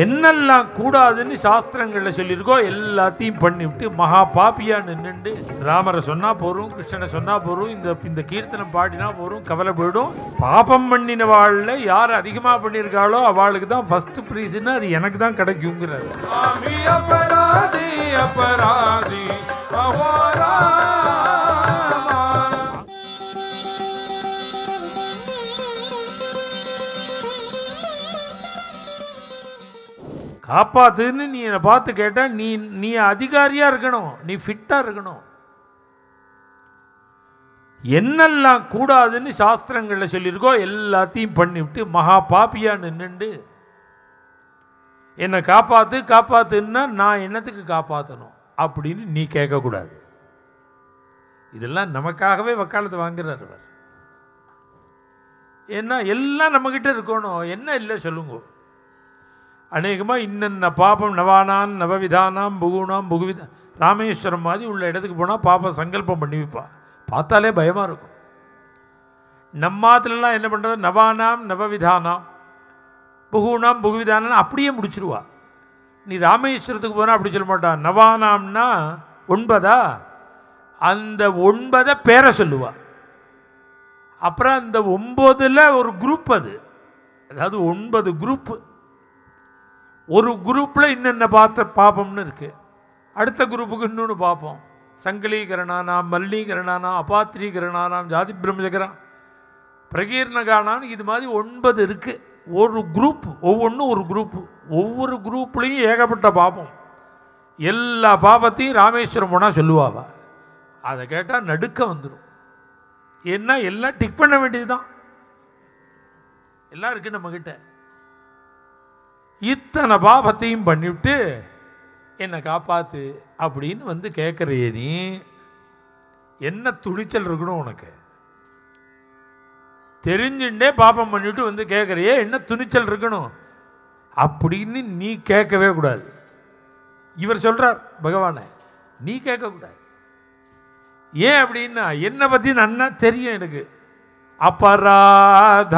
என்னெல்லாம் கூடாதுன்னு சாஸ்திரங்கள்ல சொல்லியிருக்கோ எல்லாத்தையும் பண்ணிவிட்டு மகா பாப்பியா நின்றுண்டு ராமரை சொன்னா போறோம், கிருஷ்ணனை சொன்னா போறோம், இந்த கீர்த்தனம் பாடினா போறோம், கவலை போயிடும். பாபம் பண்ணினவாழ்ல யார் அதிகமா பண்ணியிருக்காளோ அவளுக்கு தான் ஃபர்ஸ்ட் ப்ரைஸ்ன்னு அது எனக்கு தான் கிடைக்குங்கிறாரு. அபராதி அபராதி காப்பாத்துன்னு நீ என்னை பார்த்து கேட்டா நீ அதிகாரியா இருக்கணும், நீ ஃபிட்டா இருக்கணும். என்னெல்லாம் கூடாதுன்னு சாஸ்திரங்கள்ல சொல்லியிருக்கோ எல்லாத்தையும் பண்ணிவிட்டு மகா பாப்பியா நின்றுண்டு என்னை காப்பாத்துன்னா நான் என்னத்துக்கு காப்பாற்றணும் அப்படின்னு நீ கேட்கக்கூடாது. இதெல்லாம் நமக்காகவே வக்காலத்து வாங்குறார் அவர். ஏன்னா எல்லாம் நம்மகிட்ட இருக்கணும், என்ன இல்லை சொல்லுங்க. அநேகமாக இன்னென்ன பாபம் நவானாம் நவவிதானாம் புகுணாம் புகுவிதா ராமேஸ்வரம் மாதிரி உள்ள இடத்துக்கு போனால் பாப்பம் சங்கல்பம் பண்ணி வைப்பா, பார்த்தாலே பயமாக இருக்கும். நம்மாத்துலலாம் என்ன பண்ணுறது, நவானாம் நவவிதானாம் புகுணாம் புகுவிதானம் அப்படியே முடிச்சிருவா. நீ ராமேஸ்வரத்துக்கு போனால் அப்படி சொல்ல மாட்டா. நவானாம்னா 9, அந்த 9 பேரை சொல்லுவா. அப்புறம் அந்த 9ல் ஒரு குரூப், அதாவது 9 குரூப்பு. ஒரு குரூப்பில் இன்னென்ன பாப்பம்னு இருக்கு, அடுத்த குரூப்புக்கு இன்னொன்று பார்ப்போம். சங்கலீகரணானாம் மல்லீகரணானாம் அபாத்திரீகரணானாம் ஜாதி பிரம்மஜகரம் பிரகீர்ணகானான்னு இது மாதிரி 9 இருக்குது. ஒரு குரூப், ஒவ்வொன்றும் ஒரு குரூப்பு. ஒவ்வொரு குரூப்லேயும் ஏகப்பட்ட பாப்பம். எல்லா பாபத்தையும் ராமேஸ்வரம் போனால் சொல்லுவாவா. அதை கேட்டால் நடுக்க வந்துடும். ஏன்னா எல்லாம் டிக் பண்ண வேண்டியது தான், எல்லாம் இருக்குது நம்மக்கிட்ட. இத்தனை பாபத்தையும் பண்ணிவிட்டு என்னை காப்பாத்து அப்படின்னு வந்து கேட்குறியே, நீ என்ன துணிச்சல் இருக்கணும் உனக்கு? தெரிஞ்சுட்டே பாபம் பண்ணிவிட்டு வந்து கேட்குறியே, என்ன துணிச்சல் இருக்கணும் அப்படின்னு நீ கேட்கவே கூடாது. இவர் சொல்றார் பகவானை, நீ கேட்கக்கூடாது. ஏன் அப்படின்னா என்னை பற்றி நன்னா தெரியும் எனக்கு. அபராதாலயம்,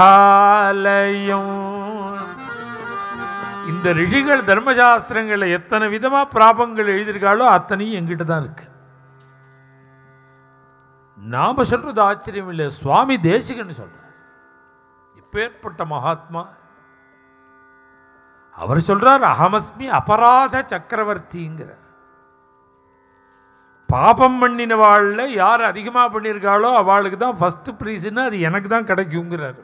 இந்த ரிஷிகள் தர்மசாஸ்திரங்களில் எத்தனை விதமாக பிராபங்கள் எழுதியிருக்காளோ அத்தனையும் எங்கிட்ட தான் இருக்கு. நாம சொல்றது ஆச்சரியம் இல்லை, சுவாமி தேசிகன் சொல்றார். இப்பேற்பட்ட மகாத்மா அவர் சொல்றார், அகமஸ்மி அபராத சக்கரவர்த்திங்கிறார். பாபம் பண்ணின வாழ்ல யார் அதிகமாக பண்ணியிருக்காளோ அவளுக்கு தான் ஃபர்ஸ்ட் ப்ரைஸ்ன்னு அது எனக்கு தான் கிடைக்குங்கிறார்.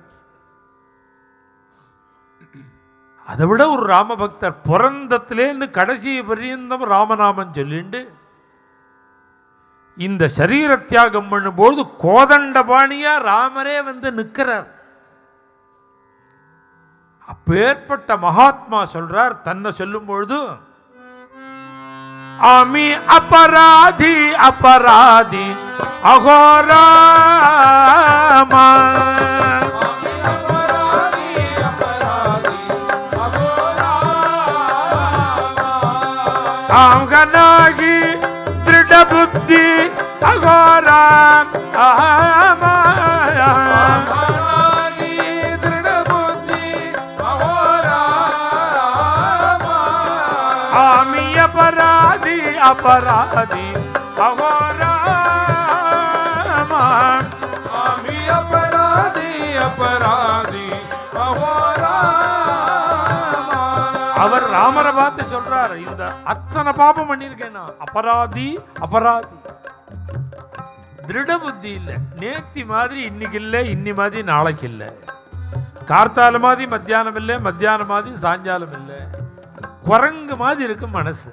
அதை விட ஒரு ராமபக்தர் பிறந்தத்திலேருந்து கடைசி பரியந்தம் ராமநாமன் சொல்லிண்டு இந்த சரீர தியாகம் பண்ணும்போது கோதண்டபாணியா ராமரே வந்து நிற்கிறார். அப்பேற்பட்ட மகாத்மா சொல்றார், தன்னை சொல்லும் பொழுது ஆமி அபராதி அபராதி அகோராமா ஆம்கனாகி திருட புத்தி அகோராம் ஆமி அபராதி அபராதி அகோராமா ஆமி அபராதி அபராதி அவர் ராமரை பார்த்து சொல்றாரு, இந்த அத்தனை பாபம் பண்ணியிருக்கேன் நான், அபராதி அபராதி. திருட புத்தி இல்லை, நேத்தி மாதிரி இன்னைக்கு இல்லை, இன்னி மாதிரி நாளைக்கு இல்லை, கார்த்தால மாதிரி மத்தியானம் இல்லை, மத்தியானம் மாதிரி சாயங்காலம் இல்லை, குரங்கு மாதிரி இருக்கும் மனசு.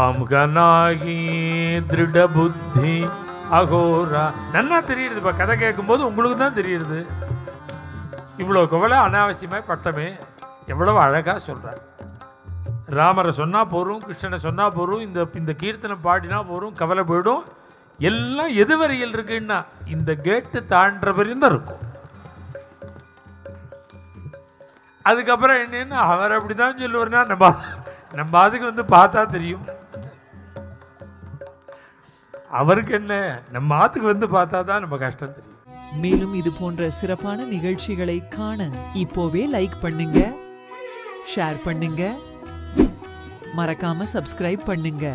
ஆம்கனாகி திருட புத்தி அகோரா. நன்னா தெரியுது, இப்போ கதை கேட்கும்போது உங்களுக்கு தான் தெரியுது. இவ்வளோ கவலை அனாவசியமாக பட்டமே எவ்வளவு அழகாக சொல்கிறார். ராமரை சொன்னால் போகிறோம், கிருஷ்ணனை சொன்னால் போகிறோம், இந்த கீர்த்தனம் பாடினா போகிறோம், கவலை போயிடும். எல்லாம் எது வரையில் இருக்குன்னா இந்த கேட்டு தாண்டுற வரையும் தான் இருக்கும். அதுக்கப்புறம் என்னன்னா அவர் அப்படி தான் சொல்லுவார்னா நம்ம அதுக்கு வந்து பார்த்தா தெரியும். அவருக்கு என்ன, நம்ம ஆத்துக்கு வந்து பார்த்தா தான் நம்ம கஷ்டம் தெரியும். மேலும் இது போன்ற சிறப்பான நிகழ்ச்சிகளை காண இப்போவே லைக் பண்ணுங்க, ஷேர் பண்ணுங்க, மறக்காம சப்ஸ்கிரைப் பண்ணுங்க.